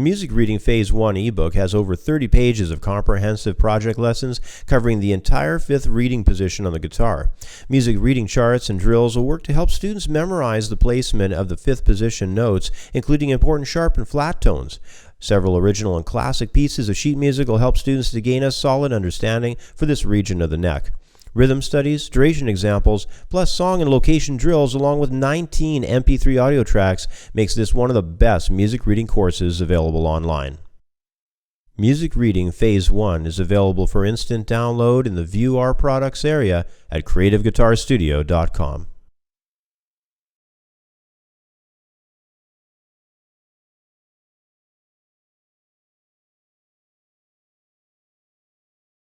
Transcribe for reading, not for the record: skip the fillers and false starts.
Music Reading Phase 1 ebook has over 30 pages of comprehensive project lessons covering the entire fifth reading position on the guitar. Music reading charts and drills will work to help students memorize the placement of the fifth position notes, including important sharp and flat tones. Several original and classic pieces of sheet music will help students to gain a solid understanding for this region of the neck. Rhythm studies, duration examples, plus song and location drills along with 19 MP3 audio tracks makes this one of the best music reading courses available online. Music Reading Phase 1 is available for instant download in the View Our Products area at creativeguitarstudio.com.